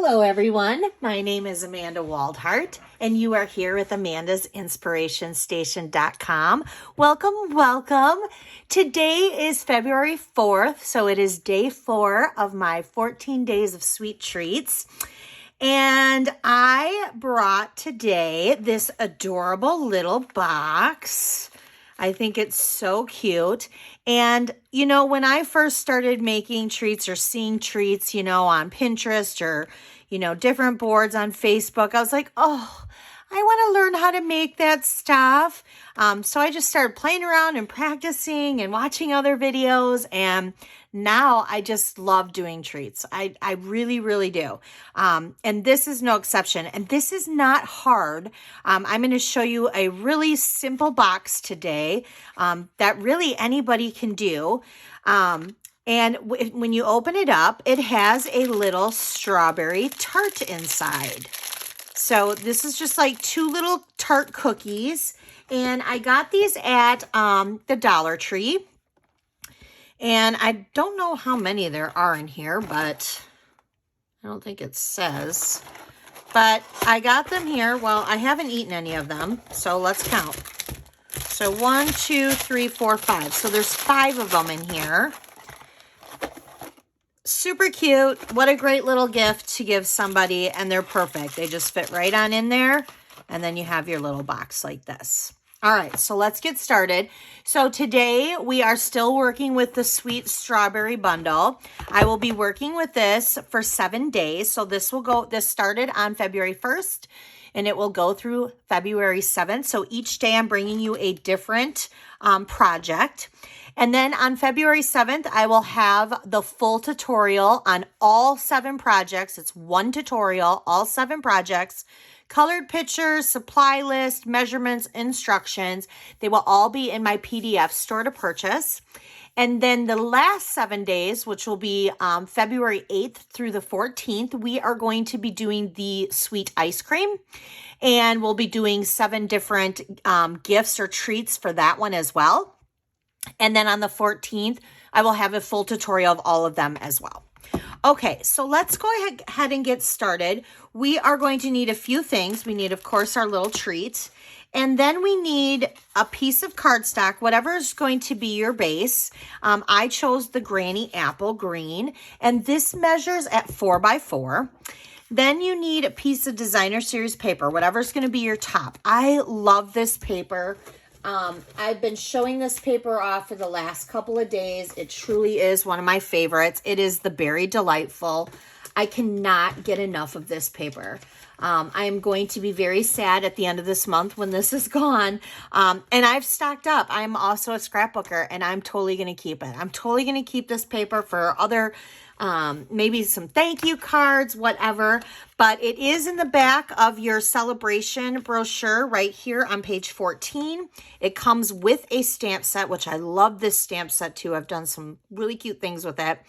Hello everyone, my name is Amanda Waldhart and you are here with Amanda's InspirationStation.com. Welcome. Today is February 4th, so it is day 4 of my 14 days of sweet treats. And I brought today this adorable little box. I think it's so cute. And, you know, when I first started making treats or seeing treats, on Pinterest or, different boards on Facebook, I was like, oh, I want to learn how to make that stuff. So I just started playing around and practicing and watching other videos. And now I just love doing treats. I really, really do. And this is no exception. And this is not hard. I'm going to show you a really simple box today that really anybody can do. And when you open it up, it has a little strawberry tart inside. So this is just like 2 little tart cookies. And I got these at the Dollar Tree. And I don't know how many there are in here, but I don't think it says. But I got them here. Well, I haven't eaten any of them, so let's count. So 1, 2, 3, 4, 5. So there's 5 of them in here. Super cute. What a great little gift to give somebody, and they're perfect. They just fit right on in there, and then you have your little box like this. All right, so let's get started. So today we are still working with the sweet strawberry bundle. I will be working with this for 7 days. So this started on February 1st and it will go through February 7th. So each day I'm bringing you a different project. And then on February 7th, I will have the full tutorial on all 7 projects. It's 1 tutorial, all 7 projects. Colored pictures, supply list, measurements, instructions. They will all be in my PDF store to purchase. And then the last 7 days, which will be February 8th through the 14th, we are going to be doing the sweet ice cream. And we'll be doing 7 different gifts or treats for that one as well. And then on the 14th, I will have a full tutorial of all of them as well. Okay, so let's go ahead and get started. We are going to need a few things. We need, of course, our little treat. And then we need a piece of cardstock, whatever is going to be your base. I chose the Granny Apple Green, and this measures at 4 by 4. Then you need a piece of designer series paper, whatever's going to be your top. I love this paper. I've been showing this paper off for the last couple of days. It truly is one of my favorites. It is the Berry Delightful. I cannot get enough of this paper. I am going to be very sad at the end of this month when this is gone. And I've stocked up. I'm also a scrapbooker, and I'm totally going to keep it. I'm totally going to keep this paper for other maybe some thank you cards, whatever. But it is in the back of your celebration brochure right here on page 14. It comes with a stamp set, which I love this stamp set too. I've done some really cute things with it.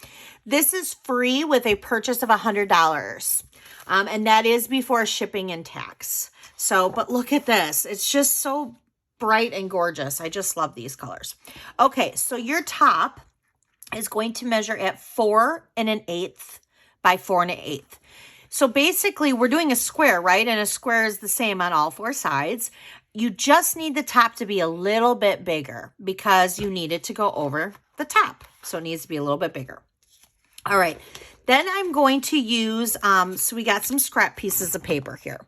This is free with a purchase of $100. And that is before shipping and tax. So, but look at this. It's just so bright and gorgeous. I just love these colors. Okay, so your top is going to measure at 4 1/8 by 4 1/8. So basically we're doing a square, right? And a square is the same on all 4 sides. You just need the top to be a little bit bigger because you need it to go over the top. So it needs to be a little bit bigger. All right. Then I'm going to use, so we got some scrap pieces of paper here.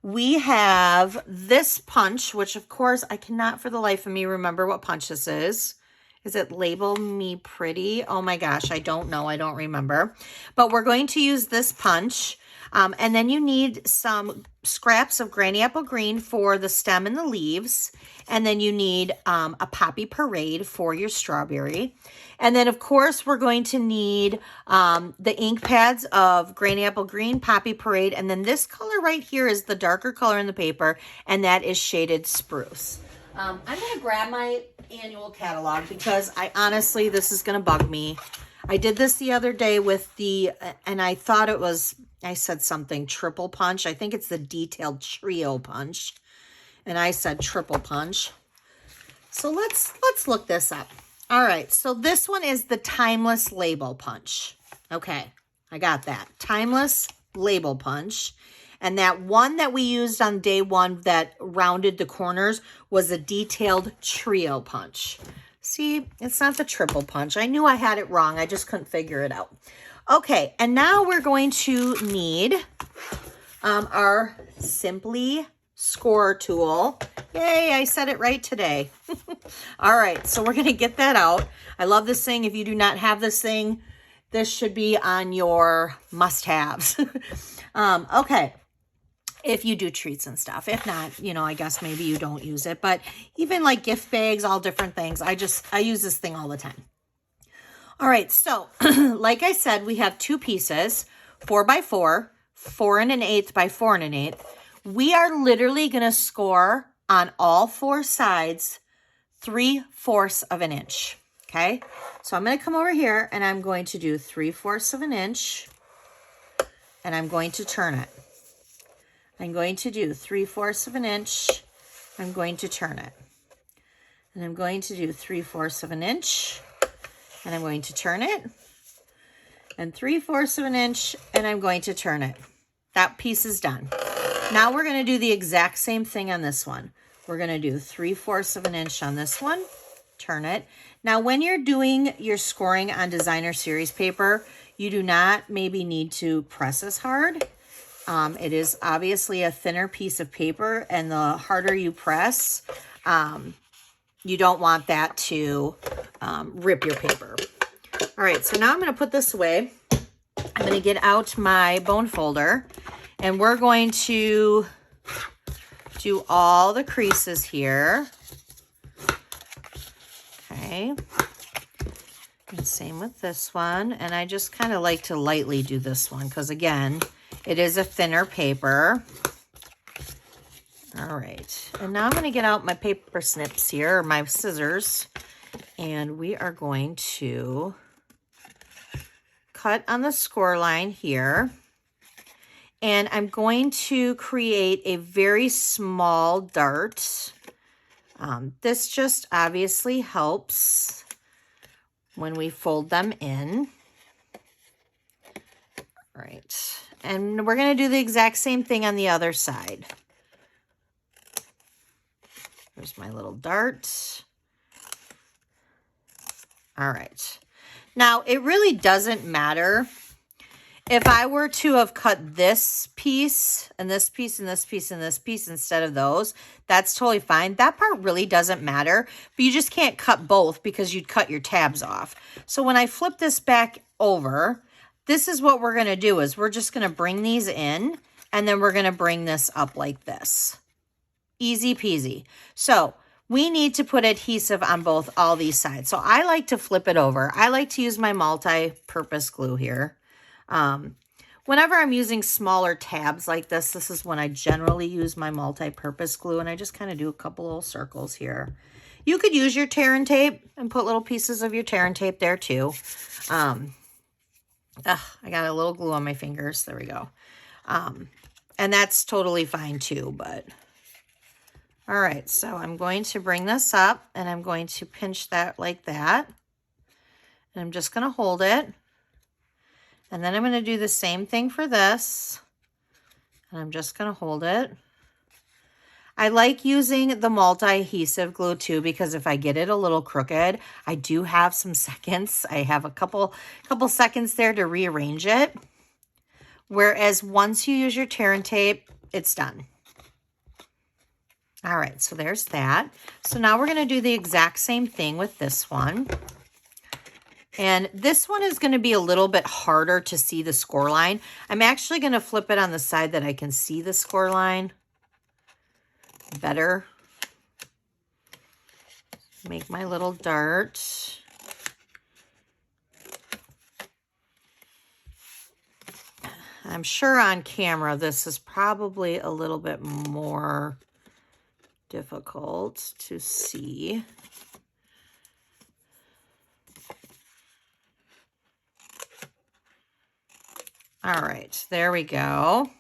We have this punch, which of course I cannot for the life of me remember what punch this is. Is it Label Me Pretty? Oh my gosh, I don't know. I don't remember. But we're going to use this punch. And then you need some scraps of Granny Apple Green for the stem and the leaves. And then you need a Poppy Parade for your strawberry. And then, of course, we're going to need the ink pads of Granny Apple Green, Poppy Parade. And then this color right here is the darker color in the paper, and that is Shaded Spruce. I'm going to grab my annual catalog because I honestly, this is going to bug me. I did this the other day with the, and I thought it was, I said something triple punch. I think it's the Detailed Trio punch. And I said triple punch. So let's look this up. All right, so this one is the Timeless Label Punch. Okay, I got that. Timeless label punch. And that one that we used on day one that rounded the corners was a detailed trio punch. See, it's not the triple punch. I knew I had it wrong. I just couldn't figure it out. Okay, and now we're going to need our Simply Score tool. Yay, I said it right today. All right, so we're going to get that out. I love this thing. If you do not have this thing, this should be on your must-haves. Okay. If you do treats and stuff. If not, you know, I guess maybe you don't use it. But even like gift bags, all different things. I use this thing all the time. All right, so like I said, we have two pieces, 4 by 4, 4 1/8 by 4 1/8. We are literally going to score on all 4 sides 3/4 of an inch. Okay, so I'm going to come over here and I'm going to do 3/4 of an inch, and I'm going to turn it. I'm going to do 3/4 of an inch. I'm going to turn it. And I'm going to do 3/4 of an inch. And I'm going to turn it. And 3/4 of an inch. And I'm going to turn it. That piece is done. Now we're going to do the exact same thing on this one. We're going to do 3/4 of an inch on this one. Turn it. Now when you're doing your scoring on designer series paper, you do not maybe need to press as hard. It is obviously a thinner piece of paper, and the harder you press, you don't want that to rip your paper. All right, so now I'm going to put this away. I'm going to get out my bone folder, and we're going to do all the creases here. Okay. And same with this one. And I just kind of like to lightly do this one because, again, it is a thinner paper. All right. And now I'm going to get out my paper snips here, or my scissors, and we are going to cut on the score line here. And I'm going to create a very small dart. This just obviously helps when we fold them in. All right. And we're going to do the exact same thing on the other side. There's my little dart. All right. Now, it really doesn't matter if I were to have cut this piece and this piece and this piece and this piece instead of those. That's totally fine. That part really doesn't matter, but you just can't cut both because you'd cut your tabs off. So when I flip this back over, this is what we're going to do is we're just going to bring these in, and then we're going to bring this up like this. Easy peasy. So we need to put adhesive on all these sides. So I like to flip it over. I like to use my multi-purpose glue here. Whenever I'm using smaller tabs like this, this is when I generally use my multi-purpose glue, and I just kind of do a couple little circles here. You could use your tear and tape and put little pieces of your tear and tape there too. I got a little glue on my fingers. There we go. And that's totally fine too, but all right. So I'm going to bring this up, and I'm going to pinch that like that. And I'm just going to hold it. And then I'm going to do the same thing for this. And I'm just going to hold it. I like using the multi-adhesive glue too, because if I get it a little crooked, I do have some seconds. I have a couple seconds there to rearrange it. Whereas once you use your tear and tape, it's done. All right, so there's that. So now we're going to do the exact same thing with this one. And this one is going to be a little bit harder to see the score line. I'm actually going to flip it on the side that I can see the score line better. Make my little dart. I'm sure on camera this is probably a little bit more difficult to see. All right, there we go.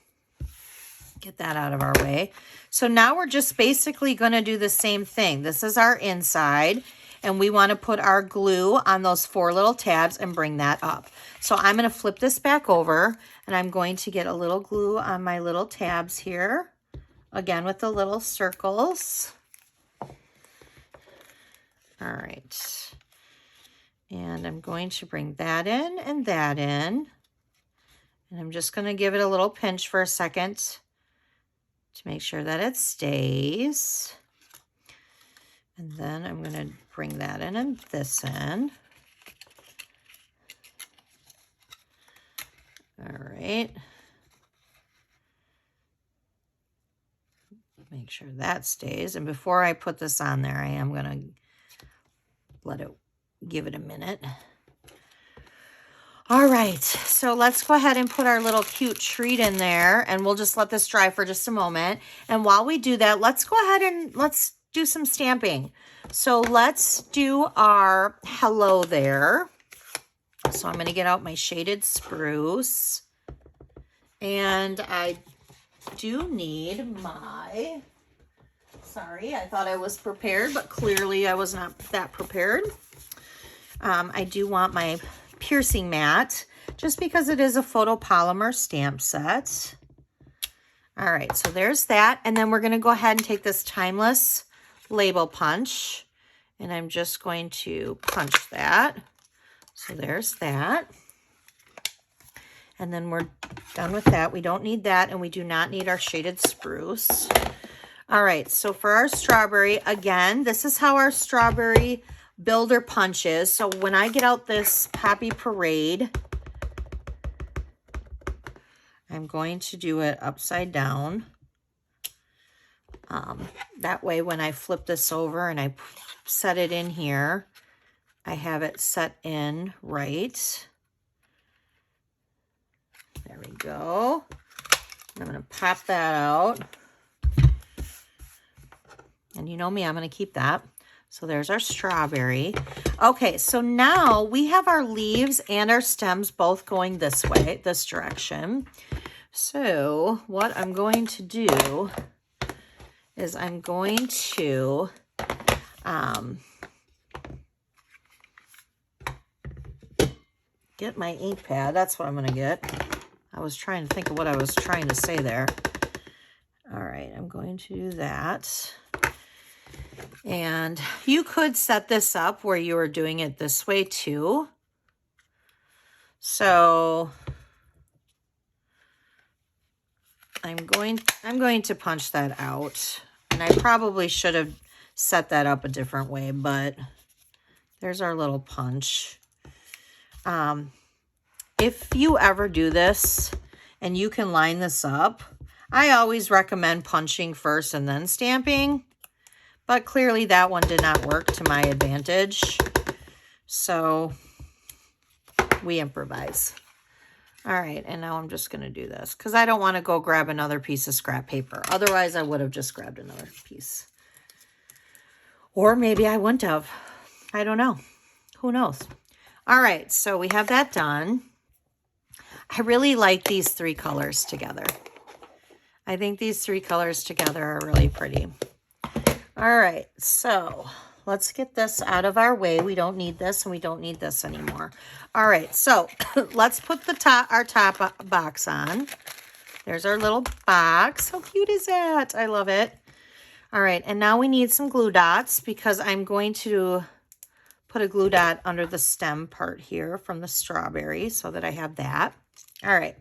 Get that out of our way. So now we're just basically going to do the same thing. This is our inside, and we want to put our glue on those 4 little tabs and bring that up. So I'm going to flip this back over, and And I'm going to get a little glue on my little tabs here. Again, with the little circles. All right. And I'm going to bring that in and that in. And I'm just going to give it a little pinch for a second to make sure that it stays. And then I'm going to bring that in and this in. All right. Make sure that stays. And before I put this on there, I am going to give it a minute. All right, so let's go ahead and put our little cute treat in there, and we'll just let this dry for just a moment. And while we do that, let's go ahead and let's do some stamping. So let's do our hello there. So I'm going to get out my shaded spruce, and I do need my, sorry, I thought I was prepared, but clearly I was not that prepared. I do want my piercing mat, just because it is a photopolymer stamp set. All right, so there's that. And then we're going to go ahead and take this timeless label punch, and I'm just going to punch that. So there's that. And then we're done with that. We don't need that, and we do not need our shaded spruce. All right, so for our strawberry, again, this is how our strawberry builder punches. So when I get out this Poppy Parade, I'm going to do it upside down. That way when I flip this over and I set it in here, I have it set in right. There we go. I'm going to pop that out. And you know me, I'm going to keep that. So there's our strawberry. Okay, so now we have our leaves and our stems both going this way, this direction. So what I'm going to do is I'm going to get my ink pad. That's what I'm going to get. I was trying to think of what I was trying to say there. All right, I'm going to do that. And you could set this up where you are doing it this way too. So I'm going to punch that out. And I probably should have set that up a different way, but there's our little punch. If you ever do this and you can line this up, I always recommend punching first and then stamping. But clearly that one did not work to my advantage. So we improvise. All right, and now I'm just going to do this because I don't want to go grab another piece of scrap paper. Otherwise, I would have just grabbed another piece. Or maybe I wouldn't have. I don't know. Who knows? All right, so we have that done. I really like these three colors together. I think these three colors together are really pretty. All right, so let's get this out of our way. We don't need this, and we don't need this anymore. All right, so let's put our top box on. There's our little box. How cute is that? I love it. All right, and now we need some glue dots because I'm going to put a glue dot under the stem part here from the strawberry so that I have that. All right,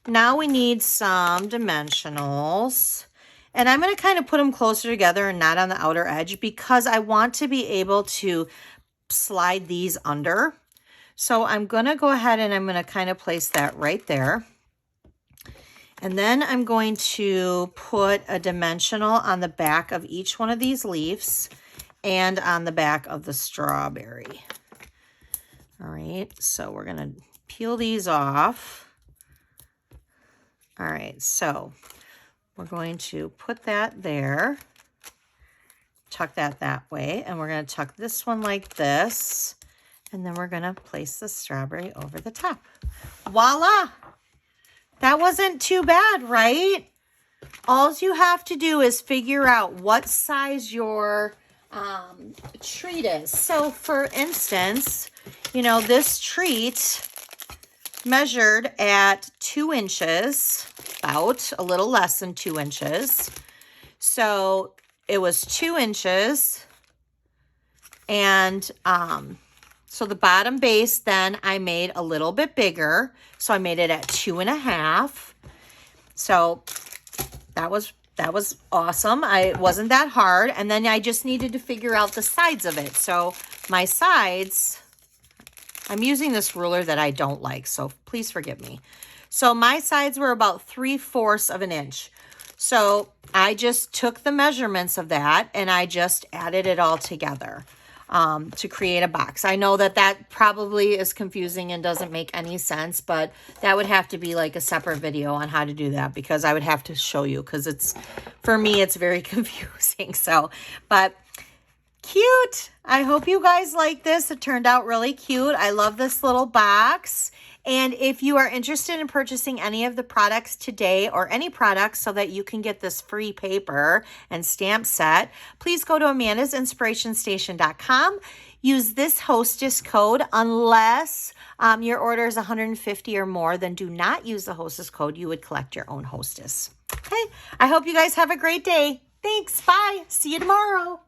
now we need some dimensionals. And I'm going to kind of put them closer together and not on the outer edge because I want to be able to slide these under. So I'm going to go ahead and I'm going to kind of place that right there. And then I'm going to put a dimensional on the back of each one of these leaves and on the back of the strawberry. All right, so we're going to peel these off. All right, so we're going to put that there, tuck that way, and we're going to tuck this one like this, and then we're going to place the strawberry over the top. Voila! That wasn't too bad, right? All you have to do is figure out what size your treat is. So, for instance, you know, this treat measured at 2 inches, about a little less than 2 inches. So it was 2 inches. And so the bottom base then I made a little bit bigger. So I made it at 2.5. So that was awesome. It wasn't that hard. And then I just needed to figure out the sides of it. So my sides, I'm using this ruler that I don't like, so please forgive me. So my sides were about 3/4 of an inch. So I just took the measurements of that and I just added it all together to create a box. I know that that probably is confusing and doesn't make any sense, but that would have to be like a separate video on how to do that, because I would have to show you, because it's, for me, it's very confusing. So, but cute. I hope you guys like this. It turned out really cute. I love this little box. And if you are interested in purchasing any of the products today, or any products so that you can get this free paper and stamp set, please go to amandasinspirationstation.com. Use this hostess code. Unless your order is $150 or more, then do not use the hostess code. You would collect your own hostess. Okay. I hope you guys have a great day. Thanks. Bye. See you tomorrow.